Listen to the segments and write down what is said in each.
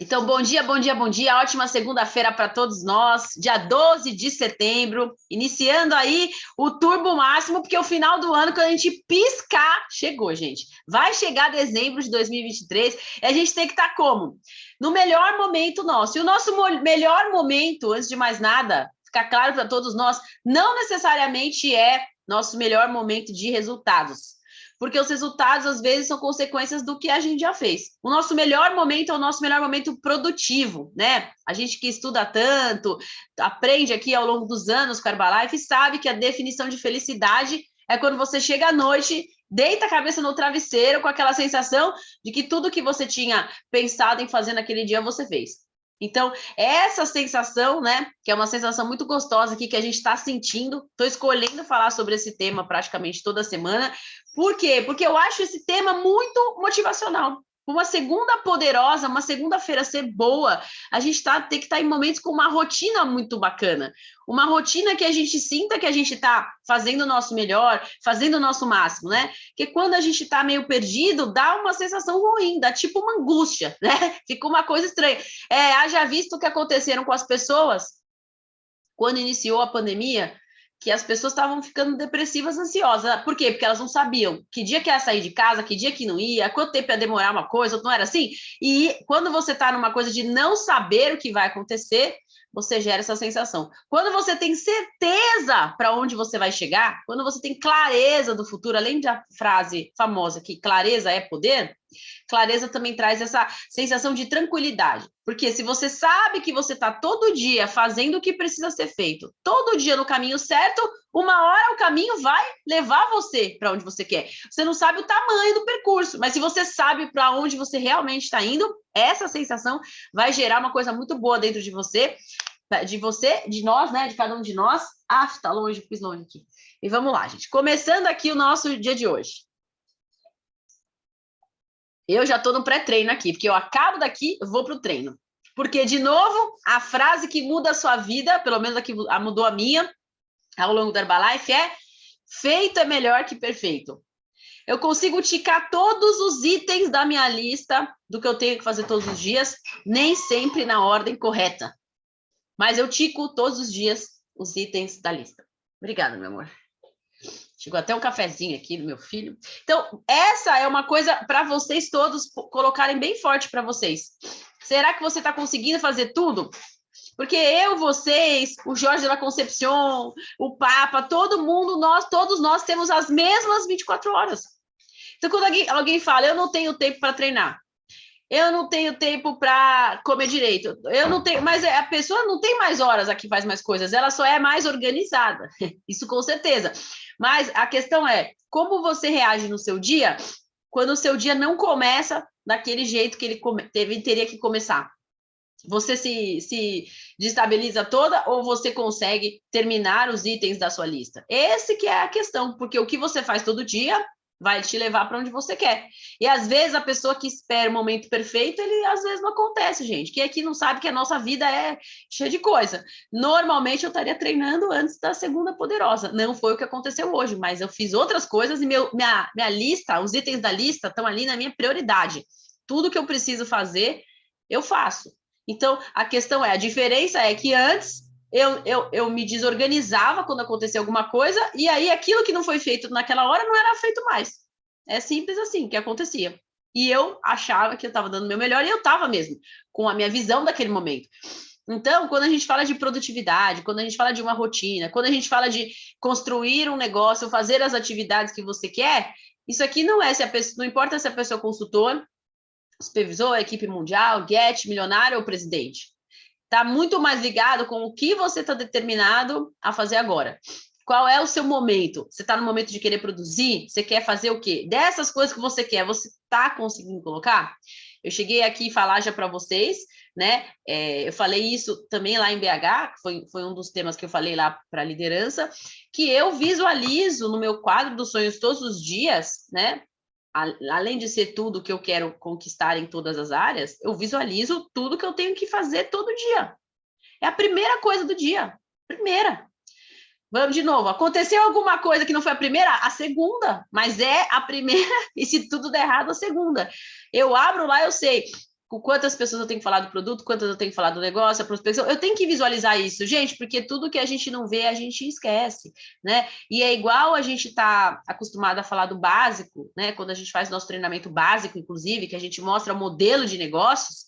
Então, bom dia, bom dia, bom dia. Ótima segunda-feira para todos nós, dia 12 de setembro, iniciando aí o turbo máximo, porque o final do ano, quando a gente piscar, chegou, gente. Vai chegar dezembro de 2023 e a gente tem que estar como? No melhor momento nosso. E o nosso melhor momento, antes de mais nada, ficar claro para todos nós, não necessariamente é nosso melhor momento de resultados. Porque os resultados, às vezes, são consequências do que a gente já fez. O nosso melhor momento é o nosso melhor momento produtivo, né? A gente que estuda tanto, aprende aqui ao longo dos anos com a Herbalife, sabe que a definição de felicidade é quando você chega à noite, deita a cabeça no travesseiro com aquela sensação de que tudo que você tinha pensado em fazer naquele dia, você fez. Então, essa sensação, né, que é uma sensação muito gostosa aqui que a gente está sentindo, estou escolhendo falar sobre esse tema praticamente toda semana. Por quê? Porque eu acho esse tema muito motivacional. Uma segunda poderosa, uma segunda-feira ser boa, a gente tem que estar em momentos com uma rotina muito bacana. Uma rotina que a gente sinta que a gente está fazendo o nosso melhor, fazendo o nosso máximo, né? Porque quando a gente está meio perdido, dá uma sensação ruim, dá tipo uma angústia, né? Fica uma coisa estranha. Haja visto o que aconteceram com as pessoas quando iniciou a pandemia, que as pessoas estavam ficando depressivas, ansiosas. Por quê? Porque elas não sabiam que dia que ia sair de casa, que dia que não ia, quanto tempo ia demorar uma coisa, não era assim? E quando você está numa coisa de não saber o que vai acontecer, você gera essa sensação. Quando você tem certeza para onde você vai chegar, quando você tem clareza do futuro, além da frase famosa que clareza é poder, clareza também traz essa sensação de tranquilidade. Porque se você sabe que você está todo dia fazendo o que precisa ser feito, todo dia no caminho certo, uma hora o caminho vai levar você para onde você quer. Você não sabe o tamanho do percurso, mas se você sabe para onde você realmente está indo, essa sensação vai gerar uma coisa muito boa dentro de você, de nós, né? De cada um de nós. Ah, tá longe, fiz longe aqui. E vamos lá, gente. Começando aqui o nosso dia de hoje. Eu já estou no pré-treino aqui, porque eu acabo daqui, vou para o treino. Porque, de novo, a frase que muda a sua vida, pelo menos a que mudou a minha, ao longo da Herbalife, é: feito é melhor que perfeito. Eu consigo ticar todos os itens da minha lista do que eu tenho que fazer todos os dias, nem sempre na ordem correta. Mas eu tico todos os dias os itens da lista. Obrigada, meu amor. Chegou até um cafezinho aqui do meu filho. Então, essa é uma coisa para vocês todos colocarem bem forte para vocês. Será que você está conseguindo fazer tudo? Porque eu, vocês, o Jorge da Concepción, o Papa, todo mundo, todos nós temos as mesmas 24 horas. Então, quando alguém fala, eu não tenho tempo para treinar, eu não tenho tempo para comer direito, eu não tenho, mas a pessoa não tem mais horas aqui, faz mais coisas, ela só é mais organizada, isso com certeza. Mas a questão é, como você reage no seu dia quando o seu dia não começa daquele jeito que ele teria que começar? Você se destabiliza toda ou você consegue terminar os itens da sua lista? Esse que é a questão, porque o que você faz todo dia vai te levar para onde você quer. E às vezes a pessoa que espera o momento perfeito, ele às vezes não acontece, gente. Quem aqui não sabe que a nossa vida é cheia de coisa. Normalmente eu estaria treinando antes da segunda poderosa. Não foi o que aconteceu hoje, mas eu fiz outras coisas e minha lista, os itens da lista estão ali na minha prioridade. Tudo que eu preciso fazer, eu faço. Então, a questão é, a diferença é que antes eu me desorganizava quando acontecia alguma coisa, e aí aquilo que não foi feito naquela hora não era feito mais. É simples assim que acontecia. E eu achava que eu estava dando o meu melhor, e eu estava mesmo, com a minha visão daquele momento. Então, quando a gente fala de produtividade, quando a gente fala de uma rotina, quando a gente fala de construir um negócio, fazer as atividades que você quer, isso aqui não é se a pessoa, não importa se a pessoa é consultor, supervisor, equipe mundial, get, milionário ou presidente. Está muito mais ligado com o que você está determinado a fazer agora. Qual é o seu momento? Você está no momento de querer produzir? Você quer fazer o quê? Dessas coisas que você quer, você está conseguindo colocar? Eu cheguei aqui falar já para vocês, né? Eu falei isso também lá em BH, que foi um dos temas que eu falei lá para a liderança, que eu visualizo no meu quadro dos sonhos todos os dias, né? Além de ser tudo que eu quero conquistar em todas as áreas, eu visualizo tudo que eu tenho que fazer todo dia. É a primeira coisa do dia. Primeira. Vamos de novo. Aconteceu alguma coisa que não foi a primeira? A segunda. Mas é a primeira, e se tudo der errado, a segunda. Eu abro lá, eu sei. com quantas pessoas eu tenho que falar do produto, quantas eu tenho que falar do negócio, a prospecção, eu tenho que visualizar isso, gente, porque tudo que a gente não vê, a gente esquece, né? E é igual a gente tá acostumado a falar do básico, né? Quando a gente faz nosso treinamento básico, inclusive, que a gente mostra o modelo de negócios,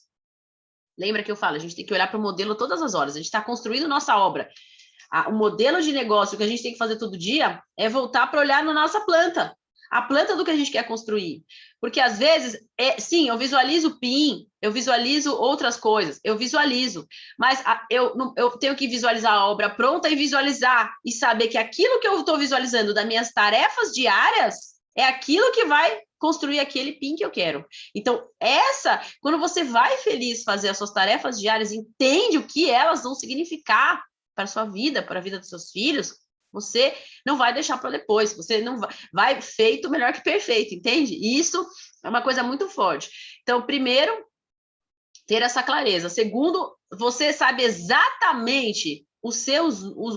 lembra que eu falo, a gente tem que olhar para o modelo todas as horas, a gente está construindo nossa obra. O modelo de negócio que a gente tem que fazer todo dia é voltar para olhar na nossa planta, a planta do que a gente quer construir. Porque, às vezes, sim, eu visualizo o PIN, eu visualizo outras coisas, eu visualizo, mas eu tenho que visualizar a obra pronta e visualizar e saber que aquilo que eu estou visualizando das minhas tarefas diárias é aquilo que vai construir aquele PIN que eu quero. Então, quando você vai feliz fazer as suas tarefas diárias, entende o que elas vão significar para a sua vida, para a vida dos seus filhos, você não vai deixar para depois, você não vai feito melhor que perfeito, entende? E isso é uma coisa muito forte. Então, primeiro, ter essa clareza. Segundo, você sabe exatamente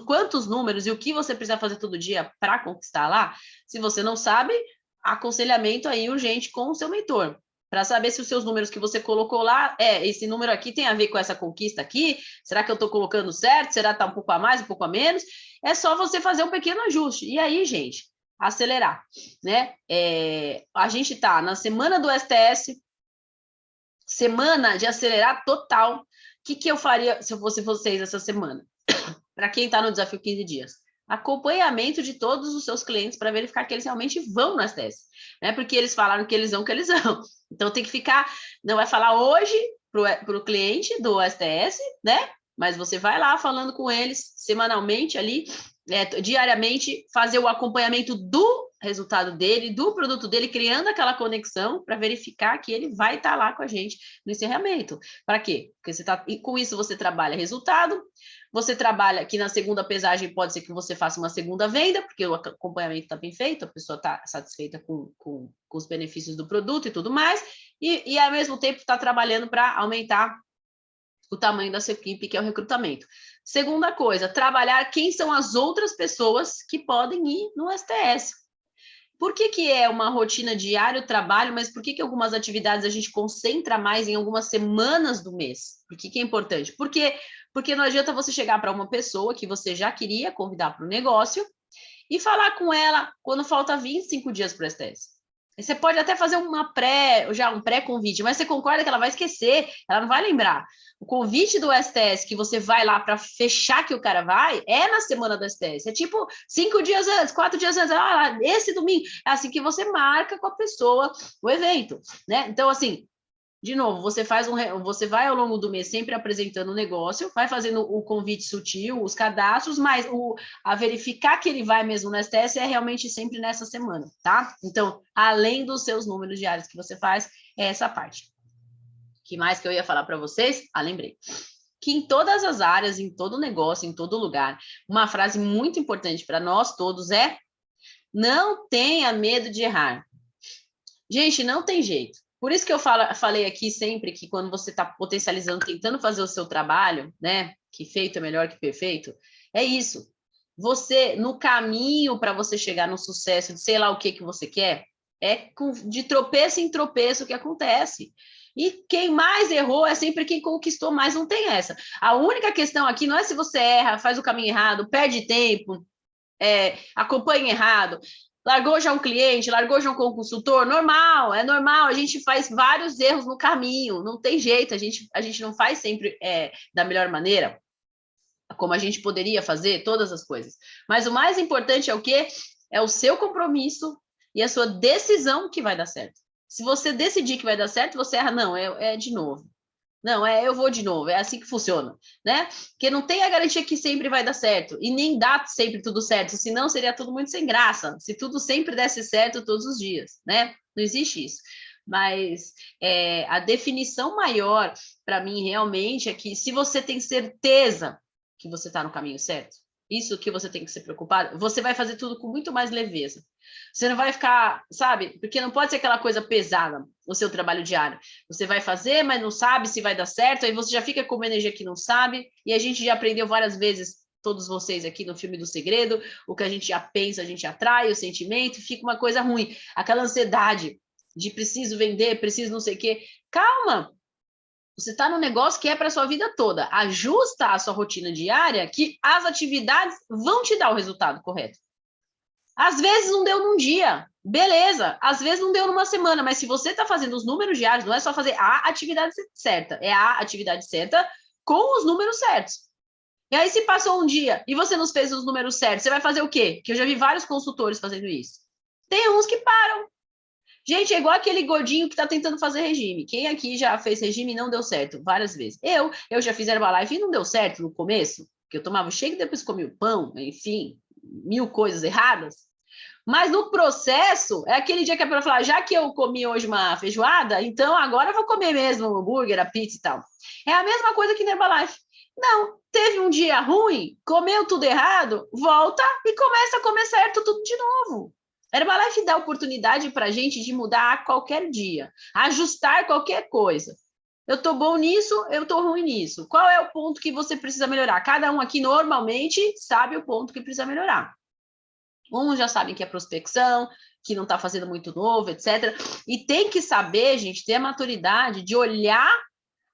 quantos números e o que você precisa fazer todo dia para conquistar lá. Se você não sabe, aconselhamento aí urgente com o seu mentor, para saber se os seus números que você colocou lá, esse número aqui tem a ver com essa conquista aqui, será que eu estou colocando certo, será que está um pouco a mais, um pouco a menos? É só você fazer um pequeno ajuste, e aí, gente, acelerar, né? A gente está na semana do STS, semana de acelerar total. O que eu faria se eu fosse vocês essa semana? Para quem está no desafio 15 dias? Acompanhamento de todos os seus clientes para verificar que eles realmente vão no STS, né? Porque eles falaram que eles vão. Então tem que ficar, não vai falar hoje para o cliente do STS, né? Mas você vai lá falando com eles semanalmente ali, diariamente, fazer o acompanhamento do resultado dele, do produto dele, criando aquela conexão para verificar que ele vai estar lá com a gente no encerramento. Para quê? Porque com isso você trabalha resultado, você trabalha que na segunda pesagem pode ser que você faça uma segunda venda, porque o acompanhamento está bem feito, a pessoa está satisfeita com os benefícios do produto e tudo mais, e ao mesmo tempo está trabalhando para aumentar o tamanho da sua equipe, que é o recrutamento. Segunda coisa, trabalhar quem são as outras pessoas que podem ir no STS. Por que é uma rotina diária o trabalho, mas por que algumas atividades a gente concentra mais em algumas semanas do mês? Por que é importante? Porque não adianta você chegar para uma pessoa que você já queria convidar para o negócio e falar com ela quando falta 25 dias para o STS. Você pode até fazer um pré-convite, mas você concorda que ela vai esquecer, ela não vai lembrar. O convite do STS que você vai lá para fechar que o cara vai é na semana do STS. É tipo 5 dias antes, 4 dias antes. Esse domingo. É assim que você marca com a pessoa o evento, né? Então, assim, de novo, você vai ao longo do mês sempre apresentando o negócio, vai fazendo o convite sutil, os cadastros, mas a verificar que ele vai mesmo no STS é realmente sempre nessa semana, tá? Então, além dos seus números diários que você faz, é essa parte. O que mais que eu ia falar para vocês? Lembrei. Que em todas as áreas, em todo negócio, em todo lugar, uma frase muito importante para nós todos é: não tenha medo de errar. Gente, não tem jeito. Por isso que eu falei aqui sempre que quando você está potencializando, tentando fazer o seu trabalho, né? Que feito é melhor que perfeito, é isso. Você, no caminho para você chegar no sucesso de sei lá o que você quer, de tropeço em tropeço que acontece. E quem mais errou é sempre quem conquistou mais, não tem essa. A única questão aqui não é se você erra, faz o caminho errado, perde tempo, acompanha errado, largou já um cliente, largou já um consultor, normal, é normal, a gente faz vários erros no caminho, não tem jeito, a gente não faz sempre da melhor maneira, como a gente poderia fazer, todas as coisas. Mas o mais importante é o quê? É o seu compromisso e a sua decisão que vai dar certo. Se você decidir que vai dar certo, você erra, não, é de novo. Não, eu vou de novo, é assim que funciona, né? Porque não tem a garantia que sempre vai dar certo, e nem dá sempre tudo certo, senão seria tudo muito sem graça, se tudo sempre desse certo todos os dias, né? Não existe isso. Mas a definição maior, para mim, realmente, é que se você tem certeza que você está no caminho certo, isso que você tem que se preocupar, você vai fazer tudo com muito mais leveza. Você não vai ficar, sabe? Porque não pode ser aquela coisa pesada, o seu trabalho diário. Você vai fazer, mas não sabe se vai dar certo, aí você já fica com uma energia que não sabe, e a gente já aprendeu várias vezes, todos vocês aqui no filme do segredo, o que a gente já pensa, a gente atrai, o sentimento, fica uma coisa ruim. Aquela ansiedade de preciso vender, preciso não sei o quê. Calma! Você está num negócio que é para a sua vida toda. Ajusta a sua rotina diária que as atividades vão te dar o resultado correto. Às vezes não deu num dia, beleza. Às vezes não deu numa semana, mas se você está fazendo os números diários, não é só fazer a atividade certa, é a atividade certa com os números certos. E aí, se passou um dia e você não fez os números certos, você vai fazer o quê? Que eu já vi vários consultores fazendo isso. Tem uns que param. Gente, é igual aquele gordinho que está tentando fazer regime. Quem aqui já fez regime e não deu certo? Várias vezes. Eu já fiz Herbalife e não deu certo no começo, porque eu tomava shake e depois comia o pão, enfim, mil coisas erradas. Mas no processo, é aquele dia que a pessoa fala, já que eu comi hoje uma feijoada, então agora eu vou comer mesmo o hambúrguer, a pizza e tal. É a mesma coisa que no Herbalife. Não, teve um dia ruim, comeu tudo errado, volta e começa a comer certo tudo de novo. Herbalife dá oportunidade para a gente de mudar a qualquer dia, ajustar qualquer coisa. Eu estou bom nisso, eu estou ruim nisso. Qual é o ponto que você precisa melhorar? Cada um aqui normalmente sabe o ponto que precisa melhorar. Uns já sabem que é prospecção, que não está fazendo muito novo, etc. E tem que saber, gente, ter a maturidade de olhar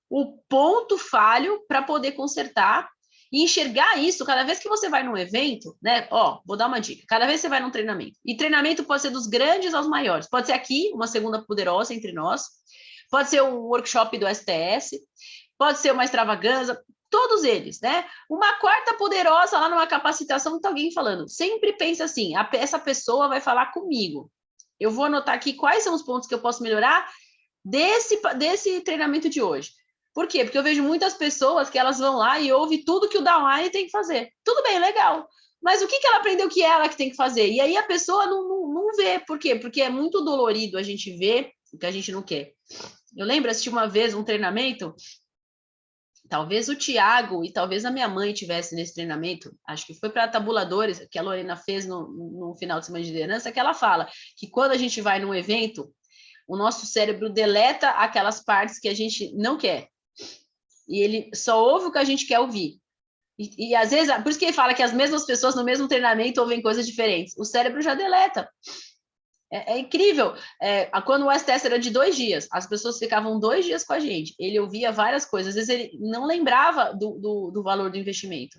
o ponto falho para poder consertar e enxergar isso cada vez que você vai num evento, né? Ó, vou dar uma dica. Cada vez que você vai num treinamento, e treinamento pode ser dos grandes aos maiores. Pode ser aqui, uma segunda poderosa entre nós. Pode ser um workshop do STS. Pode ser uma extravaganza. Todos eles, né? Uma quarta poderosa lá numa capacitação que tá alguém falando. Sempre pensa assim, essa pessoa vai falar comigo. Eu vou anotar aqui quais são os pontos que eu posso melhorar desse treinamento de hoje. Por quê? Porque eu vejo muitas pessoas que elas vão lá e ouvem tudo que o downline tem que fazer. Tudo bem, legal. Mas o que ela aprendeu que é ela que tem que fazer? E aí a pessoa não vê. Por quê? Porque é muito dolorido a gente ver o que a gente não quer. Eu lembro, assisti uma vez um treinamento, talvez o Tiago e talvez a minha mãe tivesse nesse treinamento, acho que foi para tabuladores, que a Lorena fez no final de semana de liderança, que ela fala que quando a gente vai num evento, o nosso cérebro deleta aquelas partes que a gente não quer. E ele só ouve o que a gente quer ouvir. E às vezes, por isso que ele fala que as mesmas pessoas no mesmo treinamento ouvem coisas diferentes. O cérebro já deleta. É incrível. Quando o STS era de 2 dias, as pessoas ficavam 2 dias com a gente. Ele ouvia várias coisas. Às vezes ele não lembrava do valor do investimento,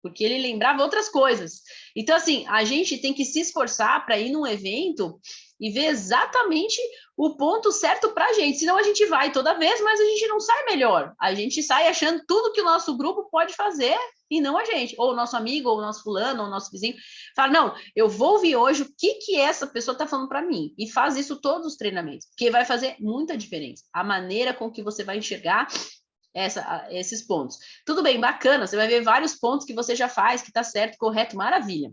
porque ele lembrava outras coisas. Então, assim, a gente tem que se esforçar para ir num evento e ver exatamente o ponto certo para a gente. Senão a gente vai toda vez, mas a gente não sai melhor. A gente sai achando tudo que o nosso grupo pode fazer e não a gente. Ou o nosso amigo, ou o nosso fulano, ou o nosso vizinho. Fala, não, eu vou ouvir hoje o que essa pessoa está falando para mim. E faz isso todos os treinamentos, porque vai fazer muita diferença. A maneira com que você vai enxergar esses pontos. Tudo bem, bacana, você vai ver vários pontos que você já faz, que está certo, correto, maravilha.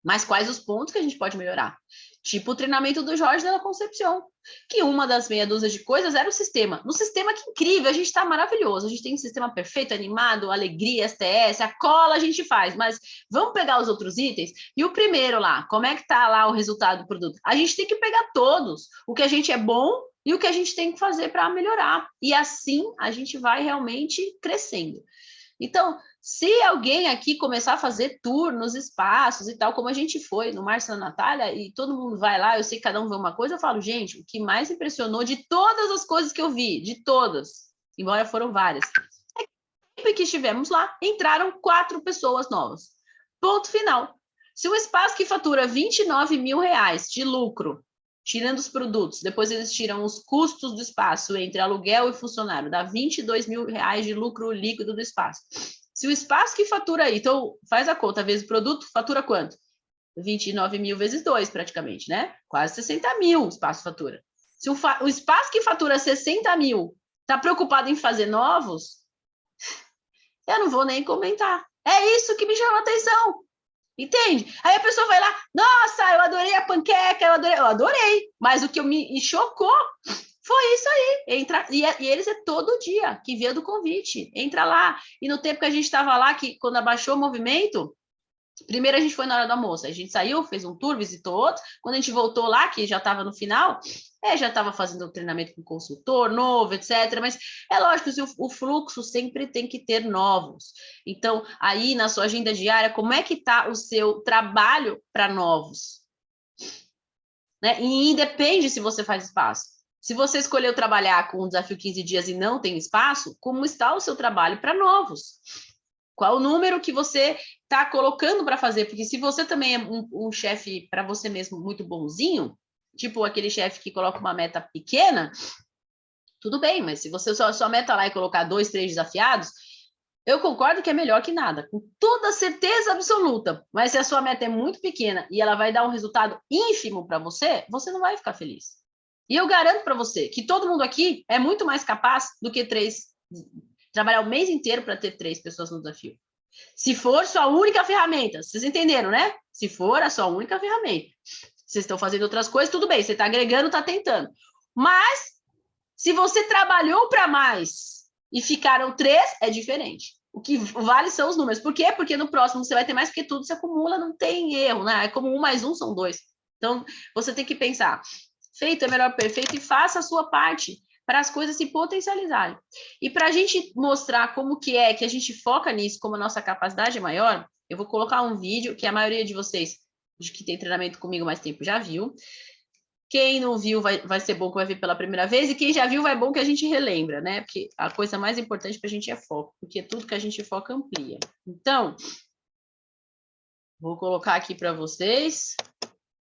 Mas quais os pontos que a gente pode melhorar? Tipo o treinamento do Jorge Della Concepción, que uma das meia dúzia de coisas era o sistema. No sistema, que incrível, a gente está maravilhoso, a gente tem um sistema perfeito, animado, alegria, STS, a cola a gente faz, mas vamos pegar os outros itens? E o primeiro lá, como é que está lá o resultado do produto? A gente tem que pegar todos, o que a gente é bom e o que a gente tem que fazer para melhorar. E assim a gente vai realmente crescendo. Então, se alguém aqui começar a fazer tour nos espaços e tal, como a gente foi no Márcio e na Natália, e todo mundo vai lá, eu sei que cada um vê uma coisa, eu falo, gente, o que mais impressionou de todas as coisas que eu vi, de todas, embora foram várias, é que sempre que estivemos lá, entraram 4 pessoas novas. Ponto final. Se um espaço que fatura R$29 mil de lucro, tirando os produtos, depois eles tiram os custos do espaço entre aluguel e funcionário, dá R$22 mil de lucro líquido do espaço. Se o espaço que fatura aí, então faz a conta, vezes o produto, fatura quanto? 29 mil vezes 2, praticamente, né? Quase 60 mil o espaço fatura. Se o espaço que fatura 60 mil está preocupado em fazer novos, eu não vou nem comentar. É isso que me chama a atenção. Entende? Aí a pessoa vai lá, nossa, eu adorei a panqueca, eu adorei, mas o que me chocou foi isso aí. E eles é todo dia que vê do convite, entra lá. E no tempo que a gente estava lá, que quando abaixou o movimento, primeiro a gente foi na hora do almoço, a gente saiu, fez um tour, visitou outro. Quando a gente voltou lá, que já estava no final, já estava fazendo um treinamento com consultor novo, etc. Mas é lógico, o fluxo sempre tem que ter novos. Então, aí na sua agenda diária, como é que está o seu trabalho para novos? Né? E independe se você faz espaço. Se você escolheu trabalhar com o desafio 15 dias e não tem espaço, como está o seu trabalho para novos? Qual o número que você está colocando para fazer? Porque se você também é um chefe para você mesmo muito bonzinho, tipo aquele chefe que coloca uma meta pequena, tudo bem, mas se você sua meta lá é colocar 2, 3 desafiados, eu concordo que é melhor que nada, com toda certeza absoluta. Mas se a sua meta é muito pequena e ela vai dar um resultado ínfimo para você, você não vai ficar feliz. E eu garanto para você que todo mundo aqui é muito mais capaz do que 3, trabalhar o mês inteiro para ter 3 pessoas no desafio. Se for sua única ferramenta, vocês entenderam, né? Se for a sua única ferramenta. Vocês estão fazendo outras coisas, tudo bem, você está agregando, está tentando. Mas, se você trabalhou para mais e ficaram 3, é diferente. O que vale são os números. Por quê? Porque no próximo você vai ter mais, porque tudo se acumula, não tem erro, né? É como 1 mais 1 são 2. Então, você tem que pensar, feito é melhor perfeito, e faça a sua parte para as coisas se potencializarem. E para a gente mostrar como que é que a gente foca nisso, como a nossa capacidade é maior, eu vou colocar um vídeo que a maioria de vocês que tem treinamento comigo mais tempo já viu. Quem não viu vai ser bom que vai ver pela primeira vez, e quem já viu vai bom que a gente relembra, né? Porque a coisa mais importante para a gente é foco, porque tudo que a gente foca amplia. Então, vou colocar aqui para vocês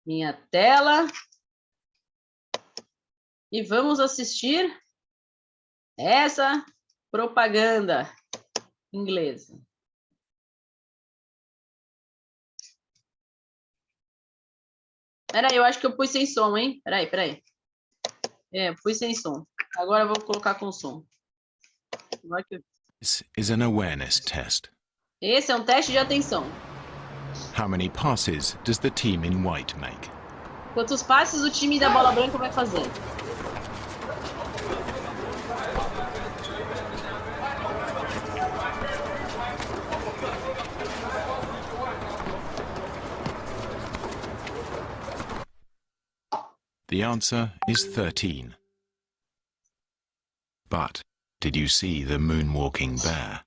minha tela e vamos assistir essa propaganda inglesa. Peraí, eu acho que eu pus sem som, hein? Peraí. Pus sem som. Agora eu vou colocar com som. This is an awareness test. Esse é um teste de atenção. How many passes does the team in white make? Quantos passes o time da bola branca vai fazer? The answer is 13. But did you see the moonwalking bear?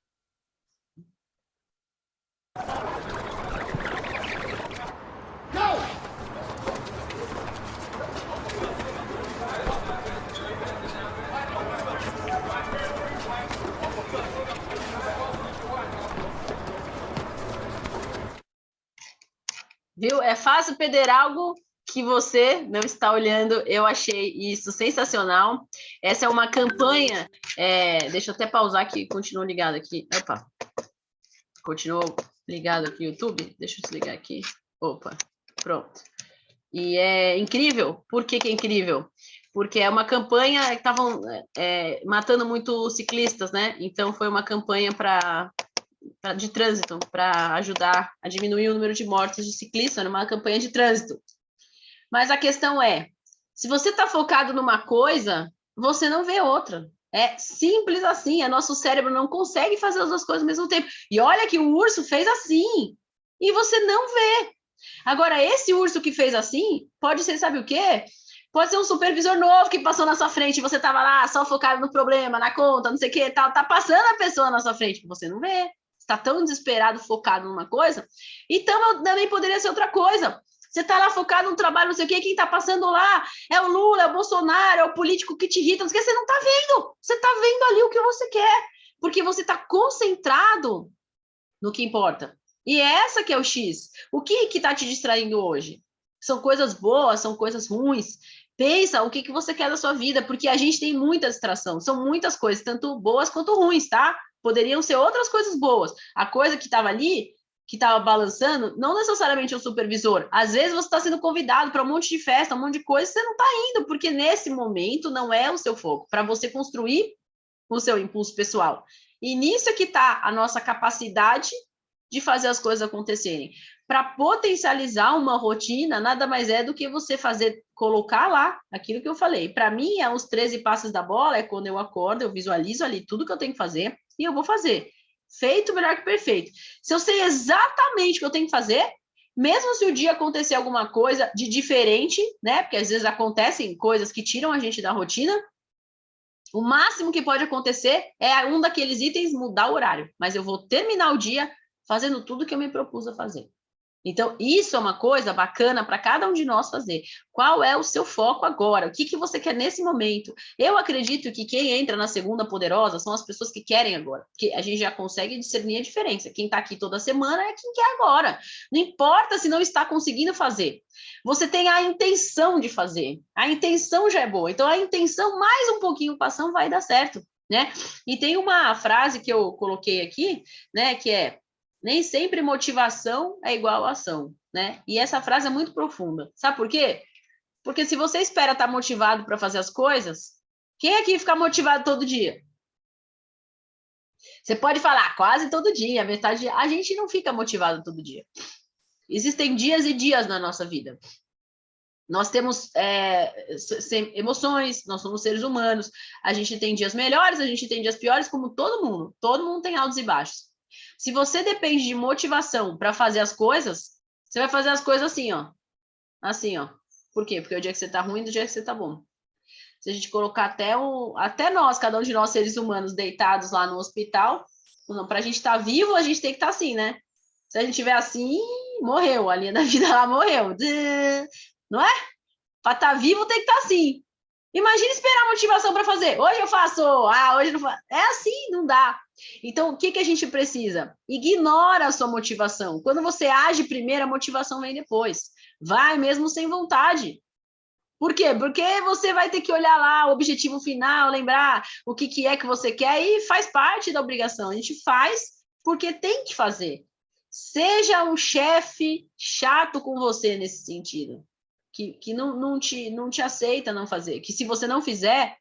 Viu? É fácil perder algo que você não está olhando. Eu achei isso sensacional. Essa é uma campanha. Deixa eu até pausar aqui, continuo ligado aqui. Opa! Continuou ligado aqui no YouTube. Deixa eu desligar aqui. Opa! Pronto. E é incrível. Por que é incrível? Porque é uma campanha que estavam matando muito ciclistas, né? Então foi uma campanha de trânsito, para ajudar a diminuir o número de mortes de ciclistas, numa campanha de trânsito. Mas a questão é, se você está focado numa coisa, você não vê outra. É simples assim, nosso cérebro não consegue fazer as duas coisas ao mesmo tempo. E olha que o urso fez assim, e você não vê. Agora, esse urso que fez assim, pode ser, sabe o quê? Pode ser um supervisor novo que passou na sua frente, e você estava lá só focado no problema, na conta, não sei o quê, tal, tá passando a pessoa na sua frente, que você não vê. Está tão desesperado, focado numa coisa, então também poderia ser outra coisa. Você está lá focado no trabalho, não sei o quê, quem está passando lá é o Lula, é o Bolsonaro, é o político que te irrita, não sei o quê, você não está vendo. Você está vendo ali o que você quer, porque você está concentrado no que importa. E essa que é o X. O que está te distraindo hoje? São coisas boas, são coisas ruins? Pensa o que você quer da sua vida, porque a gente tem muita distração, são muitas coisas, tanto boas quanto ruins, tá? Poderiam ser outras coisas boas. A coisa que estava ali, que estava balançando, não necessariamente o supervisor. Às vezes você está sendo convidado para um monte de festa, um monte de coisa, você não está indo, porque nesse momento não é o seu foco, para você construir o seu impulso pessoal. E nisso é que está a nossa capacidade de fazer as coisas acontecerem. Para potencializar uma rotina, nada mais é do que você colocar lá aquilo que eu falei. Para mim, os 13 passos da bola é quando eu acordo, eu visualizo ali tudo que eu tenho que fazer e eu vou fazer. Feito melhor que perfeito. Se eu sei exatamente o que eu tenho que fazer, mesmo se o dia acontecer alguma coisa de diferente, né? Porque às vezes acontecem coisas que tiram a gente da rotina, o máximo que pode acontecer é um daqueles itens mudar o horário. Mas eu vou terminar o dia fazendo tudo que eu me propus a fazer. Então, isso é uma coisa bacana para cada um de nós fazer. Qual é o seu foco agora? O que você quer nesse momento? Eu acredito que quem entra na segunda poderosa são as pessoas que querem agora, porque a gente já consegue discernir a diferença. Quem está aqui toda semana é quem quer agora. Não importa se não está conseguindo fazer. Você tem a intenção de fazer. A intenção já é boa. Então, a intenção mais um pouquinho com a ação vai dar certo, né? E tem uma frase que eu coloquei aqui, né, que é: nem sempre motivação é igual a ação, né? E essa frase é muito profunda. Sabe por quê? Porque se você espera estar motivado para fazer as coisas, quem aqui fica motivado todo dia? Você pode falar quase todo dia, metade. A gente não fica motivado todo dia. Existem dias e dias na nossa vida. Nós temos emoções, nós somos seres humanos. A gente tem dias melhores, a gente tem dias piores, como todo mundo. Todo mundo tem altos e baixos. Se você depende de motivação para fazer as coisas, você vai fazer as coisas assim, ó. Assim, ó. Por quê? Porque o dia que você tá ruim, do dia que você tá bom. Se a gente colocar até nós, cada um de nós, seres humanos, deitados lá no hospital, para a gente estar vivo, a gente tem que estar assim, né? Se a gente estiver assim, morreu. A linha da vida lá morreu. Não é? Para estar vivo, tem que estar assim. Imagina esperar motivação para fazer. Hoje eu faço, hoje não faço. É assim, não dá. Então, o que a gente precisa? Ignora a sua motivação. Quando você age primeiro, a motivação vem depois. Vai mesmo sem vontade. Por quê? Porque você vai ter que olhar lá o objetivo final, lembrar o que é que você quer e faz parte da obrigação. A gente faz porque tem que fazer. Seja um chefe chato com você nesse sentido. Que não te aceita não fazer. Que se você não fizer,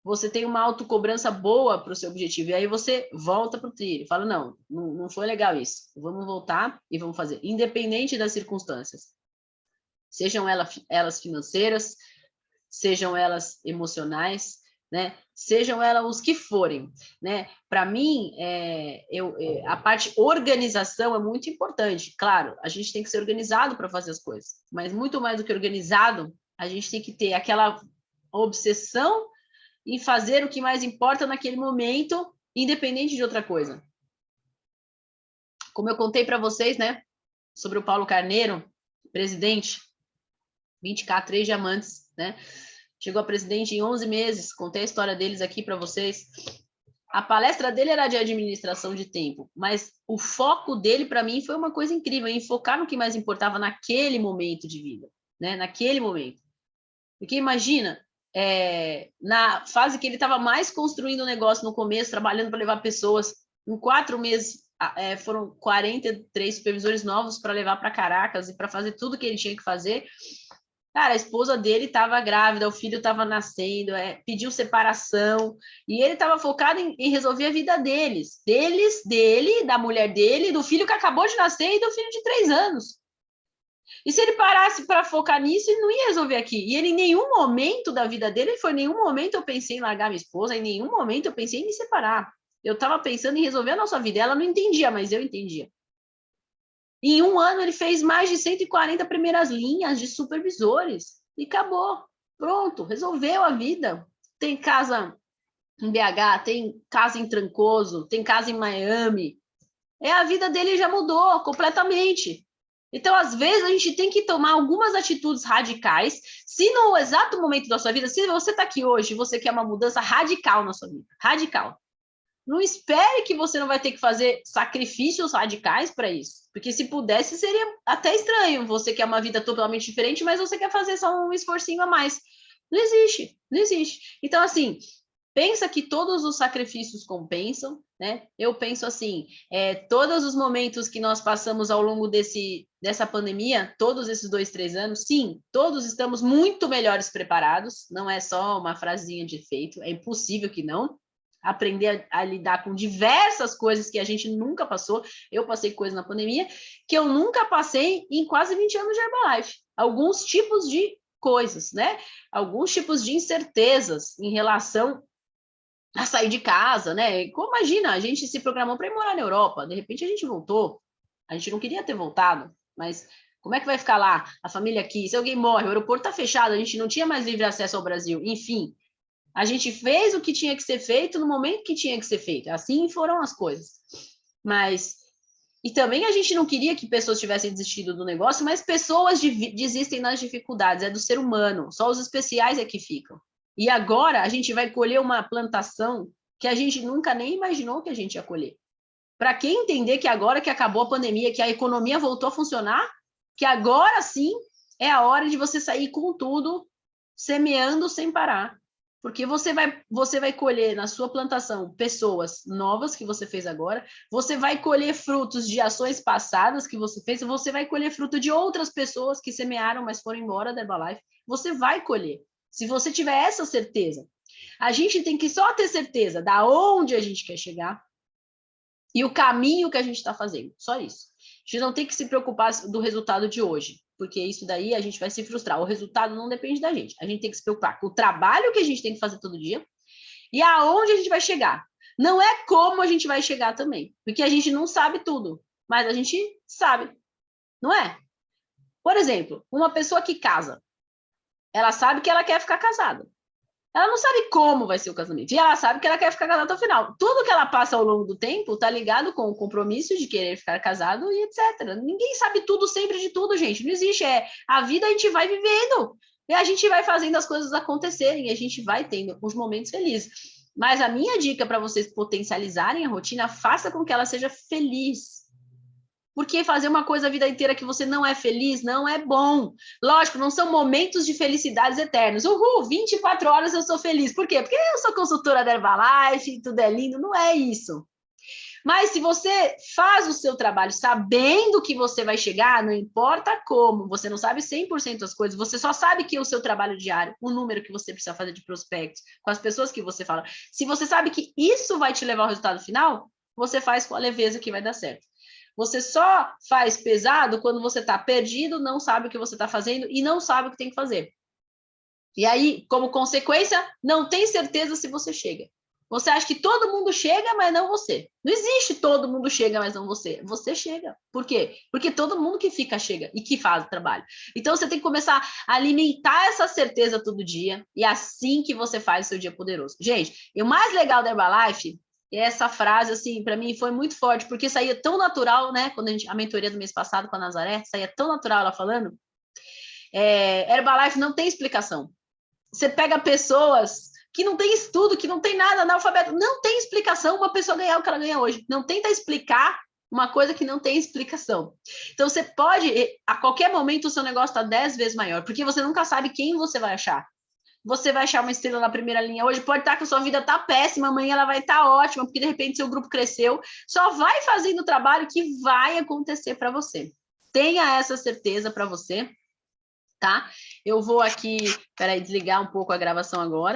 você tem uma autocobrança boa para o seu objetivo. E aí você volta para o trilho. Fala, não foi legal isso. Vamos voltar e vamos fazer. Independente das circunstâncias. Sejam elas financeiras, sejam elas emocionais, né? Sejam elas os que forem, né? Para mim, a parte organização é muito importante. Claro, a gente tem que ser organizado para fazer as coisas, mas muito mais do que organizado, a gente tem que ter aquela obsessão em fazer o que mais importa naquele momento, independente de outra coisa. Como eu contei para vocês, né? Sobre o Paulo Carneiro, presidente, 20K, 3 diamantes, né? Chegou a presidente em 11 meses, contei a história deles aqui para vocês. A palestra dele era de administração de tempo, mas o foco dele, para mim, foi uma coisa incrível, em focar no que mais importava naquele momento de vida, né? Naquele momento. Porque imagina, na fase que ele estava mais construindo o negócio no começo, trabalhando para levar pessoas, em 4 meses foram 43 supervisores novos para levar para Caracas e para fazer tudo que ele tinha que fazer. Cara, a esposa dele estava grávida, o filho estava nascendo, pediu separação, e ele estava focado em resolver a vida dele, da mulher dele, do filho que acabou de nascer e do filho de 3 anos. E se ele parasse para focar nisso, ele não ia resolver aqui. E ele, em nenhum momento da vida dele, em nenhum momento eu pensei em largar minha esposa, em nenhum momento eu pensei em me separar. Eu estava pensando em resolver a nossa vida. Ela não entendia, mas eu entendia. Em 1 ano, ele fez mais de 140 primeiras linhas de supervisores. E acabou. Pronto, resolveu a vida. Tem casa em BH, tem casa em Trancoso, tem casa em Miami. A vida dele já mudou completamente. Então, às vezes, a gente tem que tomar algumas atitudes radicais. Se no exato momento da sua vida, se você está aqui hoje e você quer uma mudança radical na sua vida, radical, não espere que você não vai ter que fazer sacrifícios radicais para isso. Porque se pudesse, seria até estranho. Você quer uma vida totalmente diferente, mas você quer fazer só um esforcinho a mais. Não existe, não existe. Então, assim, pensa que todos os sacrifícios compensam, né? Eu penso assim, todos os momentos que nós passamos ao longo dessa pandemia, todos esses 2, 3 anos, sim, todos estamos muito melhores preparados, não é só uma frasinha de efeito, é impossível que não. Aprender a lidar com diversas coisas que a gente nunca passou. Eu passei coisas na pandemia que eu nunca passei em quase 20 anos de Herbalife. Alguns tipos de coisas, né? Alguns tipos de incertezas em relação a sair de casa, né? Como imagina, a gente se programou para ir morar na Europa, de repente a gente voltou. A gente não queria ter voltado, mas como é que vai ficar lá a família aqui? Se alguém morre, o aeroporto está fechado, a gente não tinha mais livre acesso ao Brasil, enfim. A gente fez o que tinha que ser feito no momento que tinha que ser feito. Assim foram as coisas. Mas E também a gente não queria que pessoas tivessem desistido do negócio, mas pessoas desistem nas dificuldades, é do ser humano, só os especiais é que ficam. E agora a gente vai colher uma plantação que a gente nunca nem imaginou que a gente ia colher. Para quem entender que agora que acabou a pandemia, que a economia voltou a funcionar, que agora sim é a hora de você sair com tudo, semeando sem parar. Porque você vai colher na sua plantação pessoas novas que você fez agora, você vai colher frutos de ações passadas que você fez, você vai colher fruto de outras pessoas que semearam, mas foram embora da Herbalife. Você vai colher. Se você tiver essa certeza. A gente tem que só ter certeza da onde a gente quer chegar e o caminho que a gente está fazendo. Só isso. A gente não tem que se preocupar do resultado de hoje, porque isso daí a gente vai se frustrar. O resultado não depende da gente. A gente tem que se preocupar com o trabalho que a gente tem que fazer todo dia e aonde a gente vai chegar. Não é como a gente vai chegar também, porque a gente não sabe tudo, mas a gente sabe, não é? Por exemplo, uma pessoa que casa, ela sabe que ela quer ficar casada. Ela não sabe como vai ser o casamento. E ela sabe que ela quer ficar casada até o final. Tudo que ela passa ao longo do tempo está ligado com o compromisso de querer ficar casado e etc. Ninguém sabe tudo sempre de tudo, gente. Não existe. A vida a gente vai vivendo. E a gente vai fazendo as coisas acontecerem. E a gente vai tendo os momentos felizes. Mas a minha dica para vocês potencializarem a rotina, faça com que ela seja feliz. Porque fazer uma coisa a vida inteira que você não é feliz não é bom. Lógico, não são momentos de felicidades eternos. Uhul, 24 horas eu sou feliz. Por quê? Porque eu sou consultora da Herbalife, tudo é lindo. Não é isso. Mas se você faz o seu trabalho sabendo que você vai chegar, não importa como, você não sabe 100% das coisas, você só sabe que o seu trabalho diário, o número que você precisa fazer de prospectos, com as pessoas que você fala, se você sabe que isso vai te levar ao resultado final, você faz com a leveza que vai dar certo. Você só faz pesado quando você está perdido, não sabe o que você está fazendo e não sabe o que tem que fazer. E aí, como consequência, não tem certeza se você chega. Você acha que todo mundo chega, mas não você. Não existe todo mundo chega, mas não você. Você chega. Por quê? Porque todo mundo que fica chega e que faz o trabalho. Então, você tem que começar a alimentar essa certeza todo dia e assim que você faz o seu dia poderoso. Gente, e o mais legal da Herbalife é essa frase, assim, para mim foi muito forte, porque saía tão natural, né? Quando a mentoria do mês passado com a Nazaré, saía tão natural ela falando. Herbalife não tem explicação. Você pega pessoas que não tem estudo, que não tem nada, analfabeto, não tem explicação uma pessoa ganhar o que ela ganha hoje. Não tenta explicar uma coisa que não tem explicação. Então, você pode, a qualquer momento, o seu negócio está 10 vezes maior, porque você nunca sabe quem você vai achar. Você vai achar uma estrela na primeira linha hoje, pode estar que a sua vida está péssima, amanhã ela vai estar ótima, porque de repente seu grupo cresceu. Só vai fazendo o trabalho que vai acontecer para você. Tenha essa certeza para você, tá? Eu vou aqui, peraí, desligar um pouco a gravação agora.